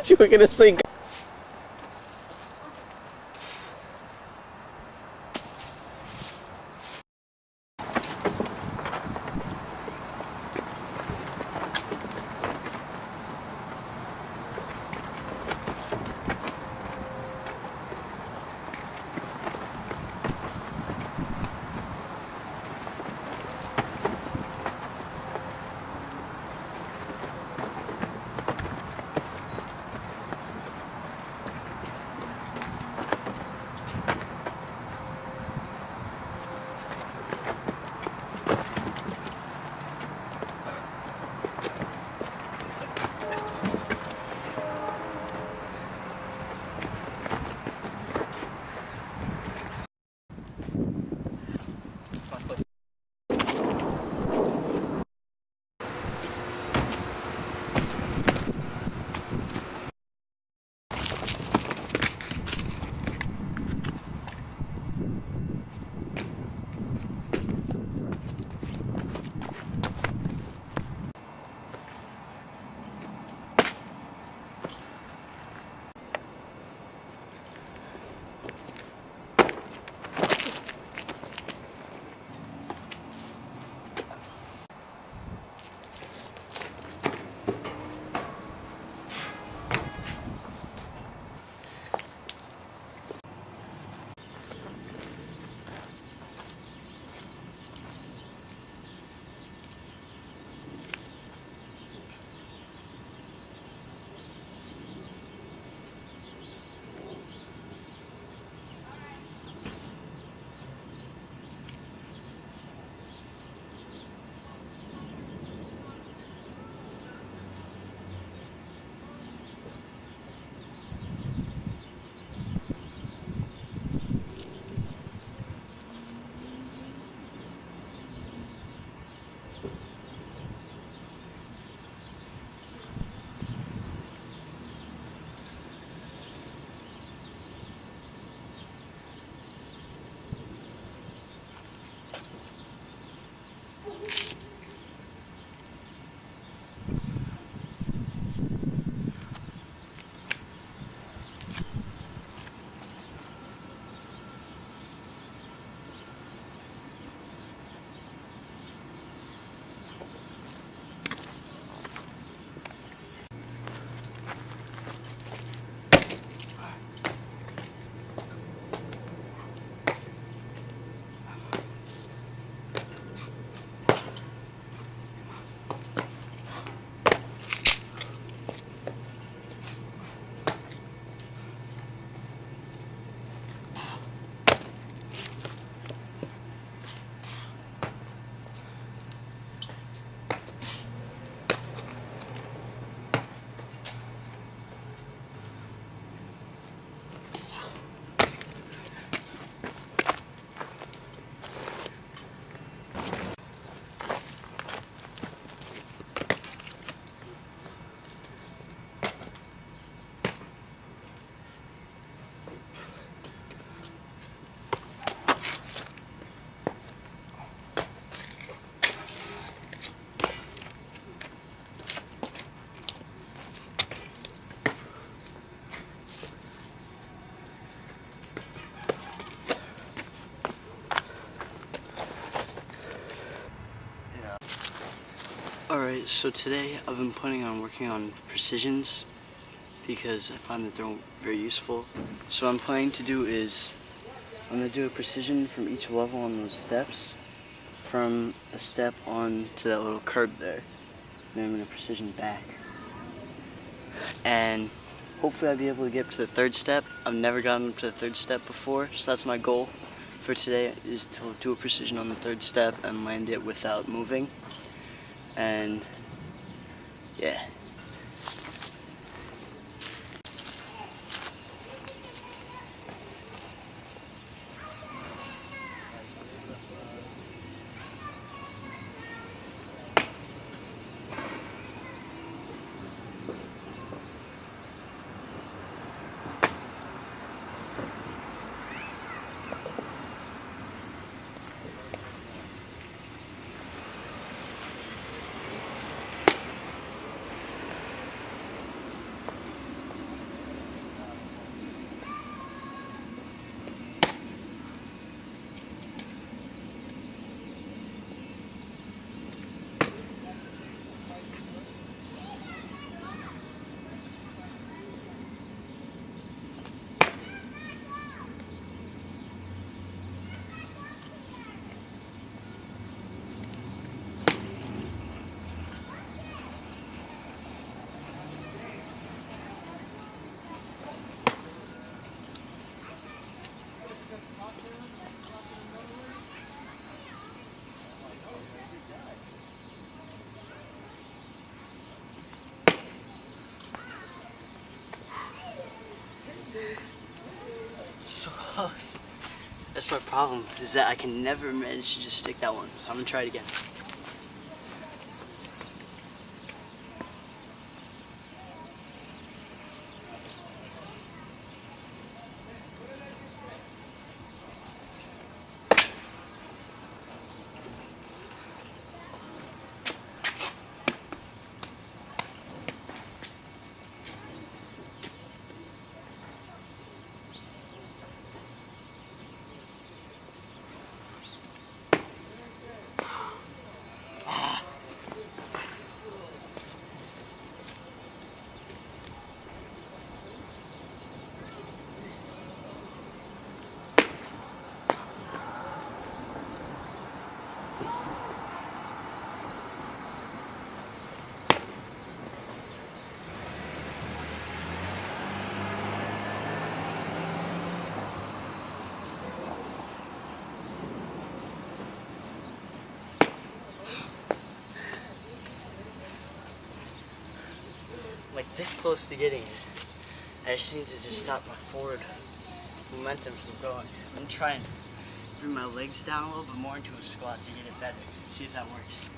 You were gonna sink. Alright, so today I've been planning on working on precisions because I find that they're very useful. So what I'm planning to do is I'm going to do a precision from each level on those steps, from a step on to that little curb there. Then I'm going to precision back. And hopefully I'll be able to get to the third step. I've never gotten up to the third step before, so that's my goal for today, is to do a precision on the third step and land it without moving. And yeah. So close. That's my problem, is that I can never manage to just stick that one. So I'm gonna try it again. Like this close to getting it. I just need to just stop my forward momentum from going. I'm trying to bring my legs down a little bit more into a squat to get it better. See if that works.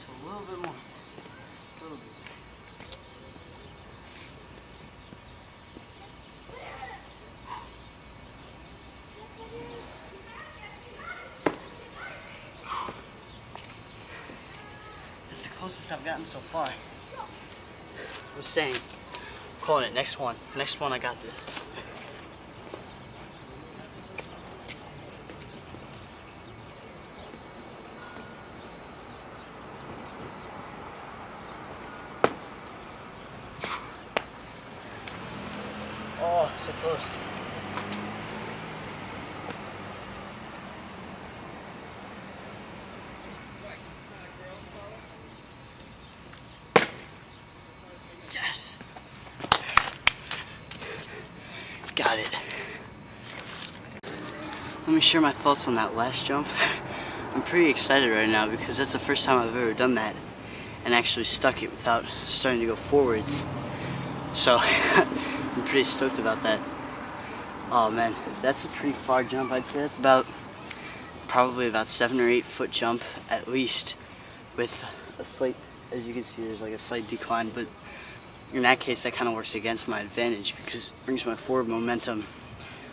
So a little bit more. A little bit. That's the closest I've gotten so far. I'm saying, calling it next one. Next one, I got this. Oh, so close. Yes. Got it. Let me share my thoughts on that last jump. I'm pretty excited right now because that's the first time I've ever done that and actually stuck it without starting to go forwards. So I'm pretty stoked about that. Oh man, that's a pretty far jump. I'd say that's probably about 7 or 8 foot jump at least, with a slight, as you can see, there's like a slight decline, but in that case that kind of works against my advantage because it brings my forward momentum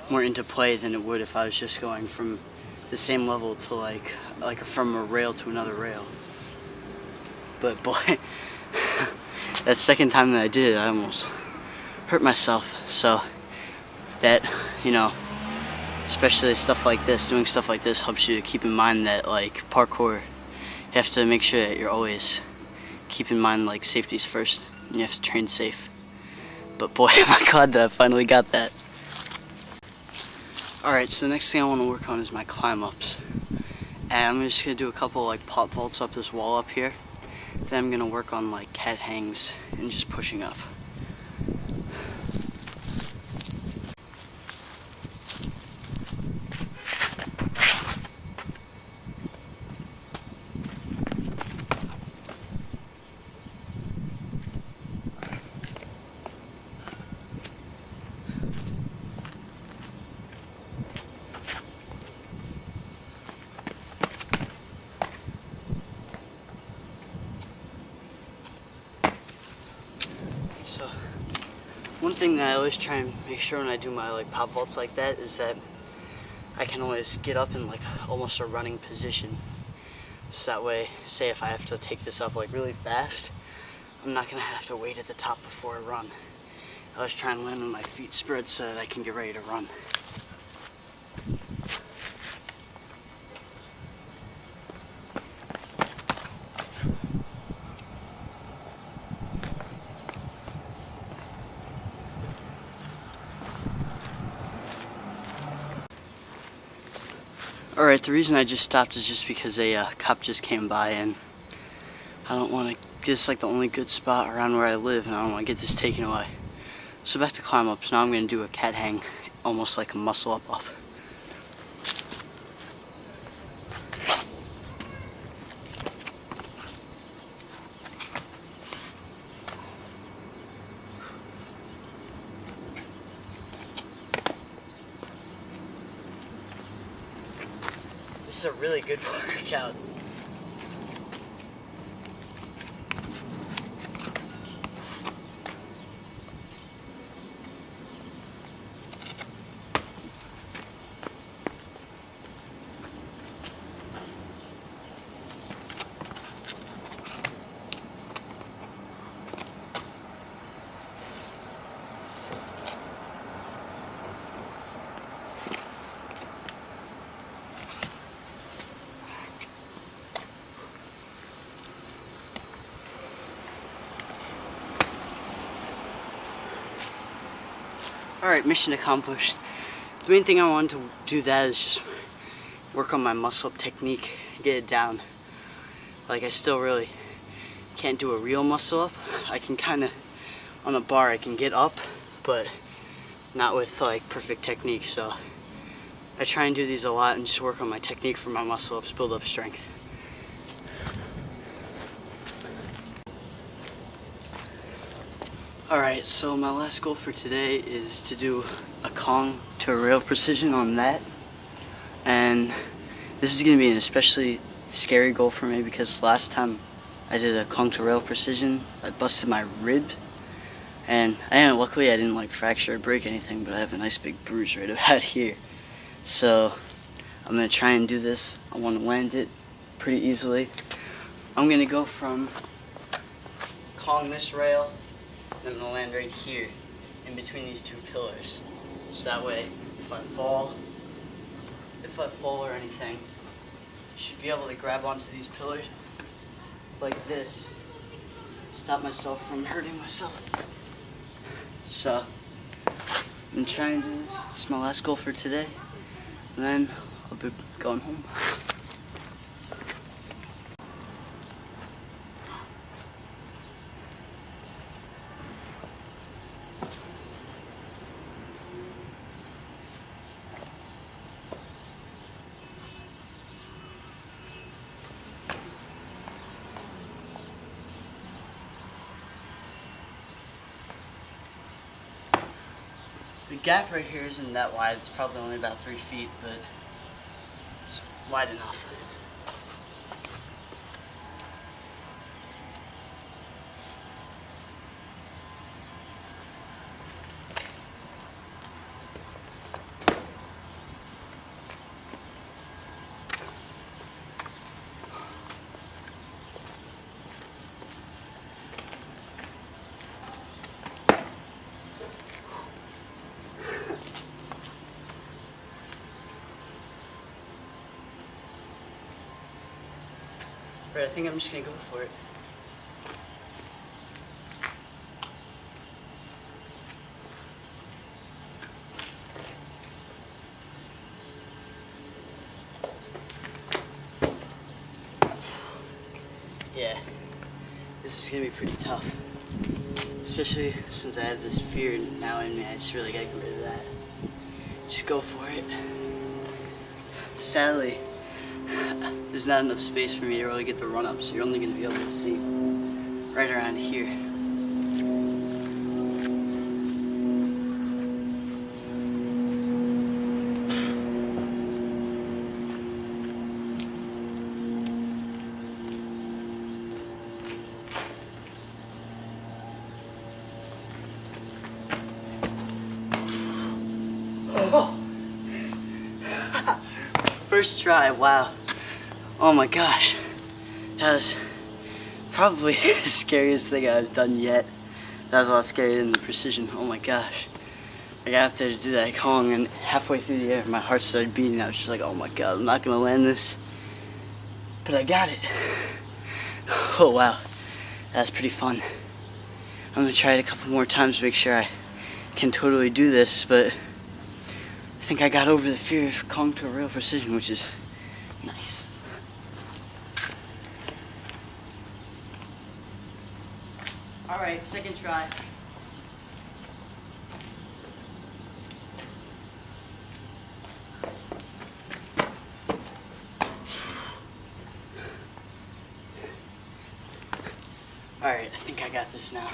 more into play than it would if I was just going from the same level to like from a rail to another rail. But boy, that second time that I did it, I almost hurt myself. So that, you know, especially stuff like this, doing stuff like this helps you to keep in mind that like parkour, you have to make sure that you're always keep in mind like safety's first. You have to train safe. But boy, am I glad that I finally got that. Alright, so the next thing I want to work on is my climb ups. And I'm just going to do a couple like pop vaults up this wall up here. Then I'm going to work on like cat hangs and just pushing up. So, one thing that I always try and make sure when I do my like pop vaults like that is that I can always get up in like almost a running position. So that way, say if I have to take this up like really fast, I'm not gonna have to wait at the top before I run. I always try and land with my feet spread so that I can get ready to run. Alright, the reason I just stopped is just because a cop just came by and I don't want to, this is like the only good spot around where I live and I don't want to get this taken away. So back to climb ups. Now I'm going to do a cat hang, almost like a muscle up. This is a really good workout. Alright, mission accomplished. The main thing I wanted to do that is just work on my muscle up technique, get it down. Like, I still really can't do a real muscle up. I can kind of, on a bar I can get up, but not with like perfect technique. So I try and do these a lot and just work on my technique for my muscle ups, build up strength. Alright, so my last goal for today is to do a Kong to a rail precision on that. And this is going to be an especially scary goal for me because last time I did a Kong to rail precision, I busted my rib. And luckily I didn't like fracture or break anything, but I have a nice big bruise right about here. So I'm going to try and do this. I want to land it pretty easily. I'm going to go from Kong this rail, and I'm going to land right here in between these two pillars. So that way, if I fall or anything, I should be able to grab onto these pillars like this, stop myself from hurting myself. So, I'm trying to do this. It's my last goal for today, and then I'll be going home. The gap right here isn't that wide. It's probably only about 3 feet, but it's wide enough. But I think I'm just gonna go for it. Yeah, this is gonna be pretty tough. Especially since I had this fear now in me, I just really gotta get rid of that. Just go for it. Sadly, there's not enough space for me to really get the run up, so you're only going to be able to see right around here. Oh. First try, wow. Oh my gosh, that was probably the scariest thing I've done yet. That was a lot scarier than the precision. Oh my gosh. I got up there to do that Kong, and halfway through the air, my heart started beating. I was just like, oh my god, I'm not gonna land this. But I got it. Oh wow, that's pretty fun. I'm gonna try it a couple more times to make sure I can totally do this, but I think I got over the fear of Kong to a rail precision, which is nice. Alright, second try. Alright, I think I got this now.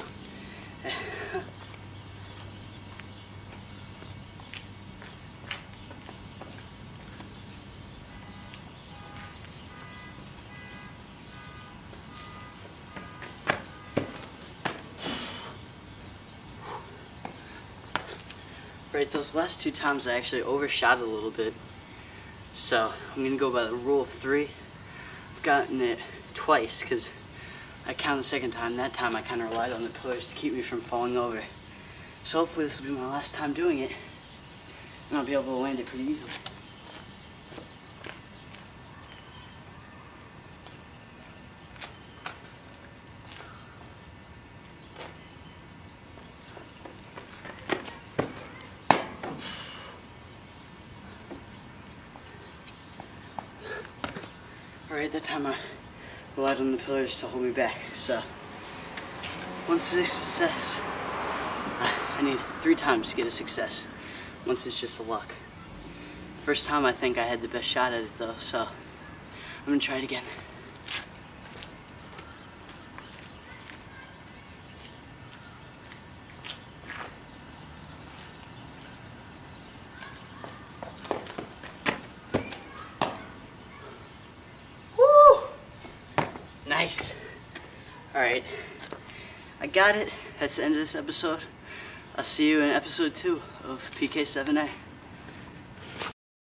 Right, those last 2 times I actually overshot it a little bit. So I'm gonna go by the rule of 3. I've gotten it twice because I counted the second time. That time I kind of relied on the pillars to keep me from falling over. So hopefully this will be my last time doing it, and I'll be able to land it pretty easily. Alright, that time I relied on the pillars to hold me back. So once it's a success, I need 3 times to get a success. Once it's just a luck. First time I think I had the best shot at it though, so I'm gonna try it again. Woo! Nice. Alright. I got it. That's the end of this episode. I'll see you in episode 2 of PK7A.